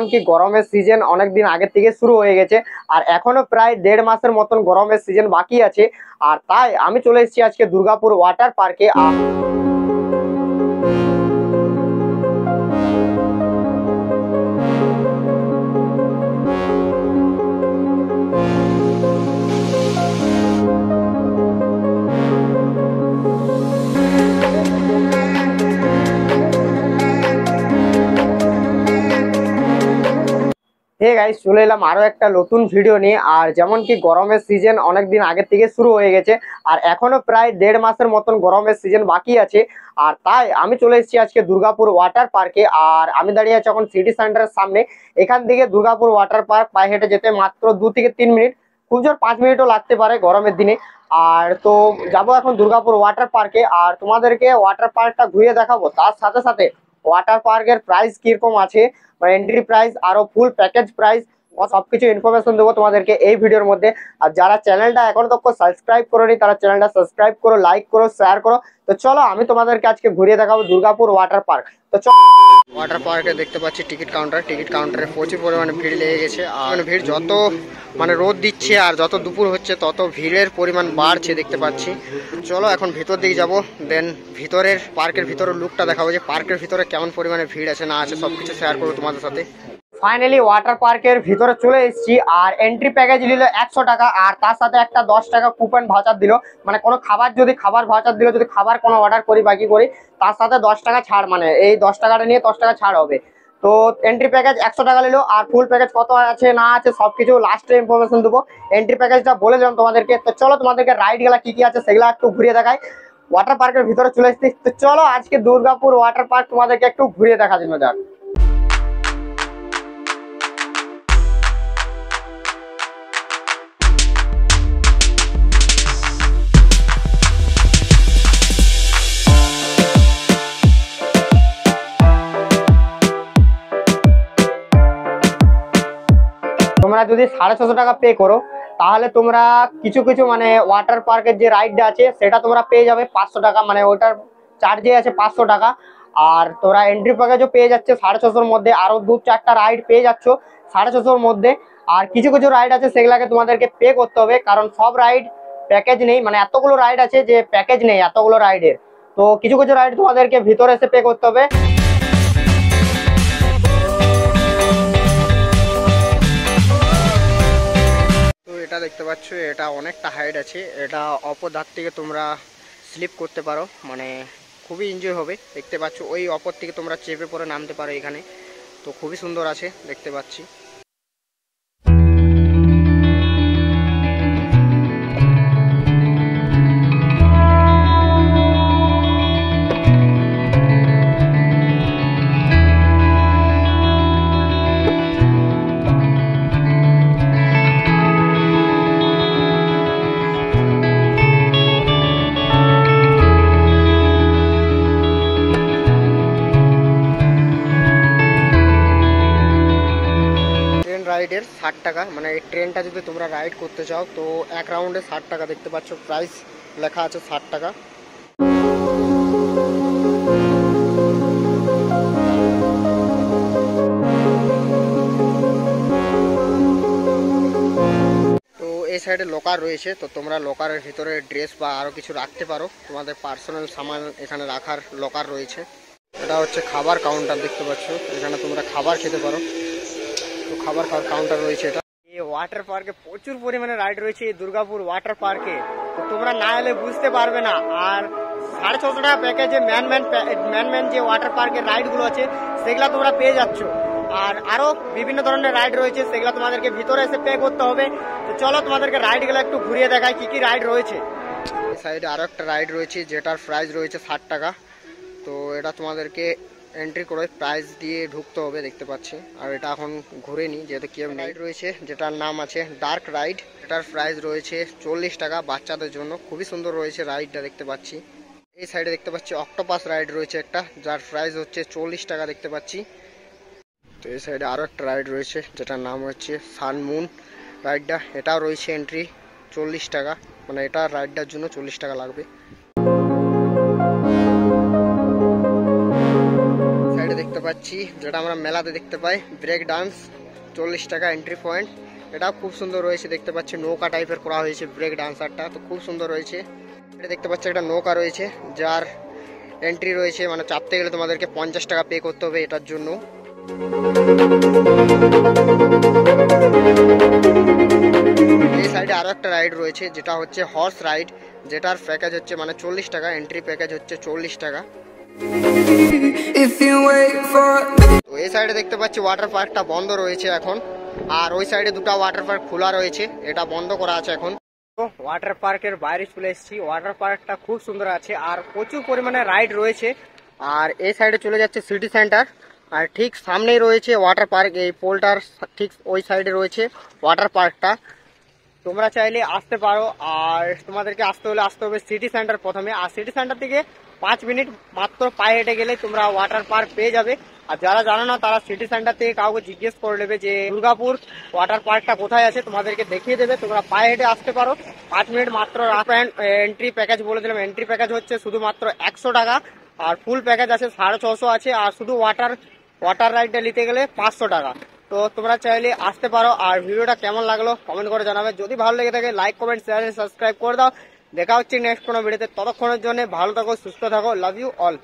যেমন কি গরমের সিজন অনেক দিন আগের থেকে শুরু হয়ে গেছে, আর এখনো প্রায় 1.5 মাসের মতন গরমের সিজন বাকি আছে। আর তাই আমি চলে এসেছি আজকে দুর্গাপুর ওয়াটার পার্কে। হে গাইস, চলে এলাম আরো একটা নতুন ভিডিও নিয়ে। আর যেমন কি গরমের সিজন অনেক দিন আগের থেকে শুরু হয়ে গেছে, আর এখনো প্রায় 1.5 মাসের মতন গরমের সিজন বাকি আছে। আর তাই আমি চলে এসেছি আজকে দুর্গাপুর ওয়াটার পার্কে। আর আমি দাঁড়িয়ে আছি এখন সিটি সেন্টারের সামনে। এখান থেকে দুর্গাপুর ওয়াটার পার্ক পায়ে হেঁটে যেতে মাত্র 2 থেকে 3 মিনিট, খুব জোর 5 মিনিটও লাগতে পারে গরমের দিনে। আর তো যাবো এখন দুর্গাপুর ওয়াটার পার্কে, আর তোমাদেরকে ওয়াটার পার্কটা ঘুরিয়ে দেখাবো। তার সাথে সাথে ওয়াটার পার্কের প্রাইস কিরকম আছে, মানে এন্ট্রি প্রাইস আরো ফুল প্যাকেজ প্রাইস সবকিছু ইনফরমেশন দেবো তোমাদেরকে এই ভিডিওর মধ্যে। আর যারা চ্যানেলটা এখনো তক সাবস্ক্রাইব করোনি তারা চ্যানেলটা সাবস্ক্রাইব করো, লাইক করো, শেয়ার করো। তো চলো আমি তোমাদেরকে আজকে ঘুরিয়ে দেখাবো দুর্গাপুর ওয়াটার পার্ক। তো ওয়াটার পার্কে দেখতে পাচ্ছি টিকিট কাউন্টারে প্রচুর পরিমাণে ভিড় লেগে গেছে। আর ভিড় যত মানে রোদ দিচ্ছে আর যত দুপুর হচ্ছে তত ভিড়ের পরিমাণ বাড়ছে দেখতে পাচ্ছি। চলো এখন ভিতর দিকে যাবো, দেন ভিতরের পার্কের ভিতরের লুকটা দেখাবো যে পার্কের ভিতরে কেমন পরিমাণে ভিড় আছে না আছে সবকিছু শেয়ার করবো তোমাদের সাথে। ফাইনালি ওয়াটার পার্কের ভিতরে চলে এসেছি। আর এন্ট্রি প্যাকেজ নিল 100 টাকা, আর তার সাথে একটা 10 টাকা কুপন ভাউচার দিল। মানে কোনো খাবার ভাউচার দিল, যদি খাবার কোনো অর্ডার করি বাকি করি তার সাথে 10 টাকা ছাড়, মানে এই 10 টাকাটা নিয়ে 10 টাকা ছাড় হবে। তো এন্ট্রি প্যাকেজ 100 টাকা নিল। আর ফুল প্যাকেজ কত আছে না আছে সবকিছু লাস্টে ইনফরমেশন দেবো। এন্ট্রি প্যাকেজটা বলে দিলাম তোমাদেরকে। তো চলো তোমাদেরকে রাইড গুলা কি কি আছে সেগুলো একটু ঘুরিয়ে দেখাই। ওয়াটার পার্কের ভিতরে চলে এসেছি। তো চলো আজকে দুর্গাপুর ওয়াটার পার্ক তোমাদেরকে একটু ঘুরিয়ে দেখার জন্য যাক। তোমরা যদি 650 টাকা পে করো তাহলে তোমরা কিছু কিছু মানে ওয়াটার পার্কের যে রাইডটা আছে সেটা তোমরা পেয়ে যাবে 500 টাকা, মানে ওটার চার্জে আছে 500 টাকা। আর তোমরা এন্ট্রি প্যাকেজও পেয়ে যাচ্ছে 650-এর মধ্যে, আরো 2-4টা রাইড পেয়ে যাচ্ছ 650-এর মধ্যে। আর কিছু কিছু রাইড আছে সেগুলাকে তোমাদেরকে পে করতে হবে, কারণ সব রাইড প্যাকেজ নেই, মানে এতগুলো রাইড আছে যে প্যাকেজ নেই এতগুলো রাইডের। তো কিছু কিছু রাইড তোমাদেরকে ভিতরে এসে পে করতে হবে। এটা দেখতে পাচ্ছ, এটা অনেকটা হাইট আছে, এটা অপর ধার থেকে তোমরা স্লিপ করতে পারো, মানে খুবই এনজয় হবে। দেখতে পাচ্ছ ওই অপর থেকে তোমরা চেপে পরে নামতে পারো এখানে। তো খুবই সুন্দর আছে দেখতে পাচ্ছি। রাইডের 60 টাকা, মানে এই ট্রেনটা যদি তোমরা রাইড করতে চাও তো এক রাউন্ডে 60 টাকা। দেখতে পাচ্ছ প্রাইস লেখা আছে 60 টাকা। তো এই সাইডে লকার রয়েছে, তো তোমরা লকারের ভিতরে ড্রেস বা আরও কিছু রাখতে পারো, তোমাদের পার্সোনাল সামান এখানে রাখার লকার রয়েছে। এটা হচ্ছে খাবার কাউন্টার, দেখতে পাচ্ছ এখানে তোমরা খাবার খেতে পারো। তো খাবার খাওয়ার কাউন্টার রয়েছে এটা। এই ওয়াটার পার্কে প্রচুর পরিমাণে রাইড রয়েছে এই দুর্গাপুর ওয়াটার পার্কে, তো তোমরা না এলে বুঝতে পারবে না। আর 650 টাকা প্যাকেজে ম্যান যে ওয়াটার পার্কের রাইডগুলো আছে সেগুলো তোমরা পেয়ে যাচ্ছ। আর আরো বিভিন্ন ধরনের রাইড রয়েছে, সেগুলো তোমাদেরকে ভিতরে এসে পে করতে হবে। তো চলো তোমাদেরকে রাইডগুলো একটু ঘুরিয়ে দেখাই কি কি রাইড রয়েছে। এই সাইডে আরো একটা রাইড রয়েছে যেটার প্রাইস রয়েছে 60 টাকা। তো এটা তোমাদেরকে এন্ট্রি করে প্রাইস দিয়ে ঢুকতে হবে দেখতে পাচ্ছি। আর এটা এখন ঘুরে নি যেহেতু কেউ রাইড রয়েছে যেটার নাম আছে ডার্ক রাইড, এটার প্রাইস রয়েছে 40 টাকা বাচ্চাদের জন্য। খুবই সুন্দর রয়েছে রাইডটা দেখতে পাচ্ছি। এই সাইডে দেখতে পাচ্ছি অক্টোপাস রাইড রয়েছে একটা, যার প্রাইস হচ্ছে 40 টাকা দেখতে পাচ্ছি। তো এই সাইডে আরো একটা রাইড রয়েছে যেটার নাম হচ্ছে সানমুন রাইডটা, এটাও রয়েছে এন্ট্রি 40 টাকা, মানে এটা রাইডটার জন্য 40 টাকা লাগবে। পাচ্ছি, যেটা আমরা মেলাতে দেখতে পাই, ব্রেক ডান্স 40 টাকা এন্ট্রি পয়েন্ট। এটা খুব সুন্দর রয়েছে, দেখতে পাচ্ছি নৌকা টাইপের করা হয়েছে ব্রেক ডান্সারটা, তো খুব সুন্দর রয়েছে। এটা দেখতে পাচ্ছি একটা নৌকা রয়েছে যার এন্ট্রি রয়েছে, মানে চাপতে গেলে তোমাদেরকে 50 টাকা পে করতে হবে এটার জন্য। এই সাইডে আরো একটা রাইড রয়েছে যেটা হচ্ছে হর্স রাইড, যেটার প্যাকেজ হচ্ছে মানে 40 টাকা, এন্ট্রি প্যাকেজ হচ্ছে 40 টাকা। তো এই সাইডে দেখতে পাচ্ছি ওয়াটার পার্কটা বন্ধ রয়েছে এখন, আর ওই সাইডে দুটো ওয়াটার পার্ক খোলা রয়েছে, এটা বন্ধ করা আছে এখন। তো ওয়াটার পার্কের বাইরে চলে এসেছি, ওয়াটার পার্কটা খুব সুন্দর আছে আর প্রচুর পরিমাণে রাইড রয়েছে। আর এই সাইডে চলে যাচ্ছে সিটি সেন্টার, আর ঠিক সামনেই রয়েছে ওয়াটার পার্ক, এই পোলটার ঠিক ওই সাইডে রয়েছে ওয়াটার পার্কটা। তোমরা চাইলে আসতে পারো, আর তোমাদেরকে আসতে হবে সিটি সেন্টার প্রথমে, আর সিটি সেন্টার থেকে 5 মিনিট মাত্র পায়ে হেঁটে গেলে তোমরা ওয়াটার পার্ক পেয়ে যাবে। আর যারা জানো না তারা সিটি সেন্টার থেকে কাউকে জিজ্ঞেস করে নেবে যে দুর্গাপুর ওয়াটার পার্কটা কোথায় আছে, তোমাদেরকে দেখিয়ে দেবে, তোমরা পায়ে হেঁটে আসতে পারো। 5 মিনিট মাত্র। এন্ট্রি প্যাকেজ বলে দিলাম, এন্ট্রি প্যাকেজ হচ্ছে শুধুমাত্র 100 টাকা, আর ফুল প্যাকেজ আছে 650 আছে, আর শুধু ওয়াটার রাইডটা নিতে গেলে 500 টাকা। তো তোমরা চাইলে আসতে পারো। আর ভিডিওটা কেমন লাগলো কমেন্ট করে জানাবে, যদি ভালো লেগে থাকে লাইক কমেন্ট শেয়ার সাবস্ক্রাইব করে দাও। দেখা হচ্ছে নেক্সট কোনো ভিডিওতে, ততক্ষণের জন্য ভালো থাকো, সুস্থ থাকো, লাভ ইউ অল।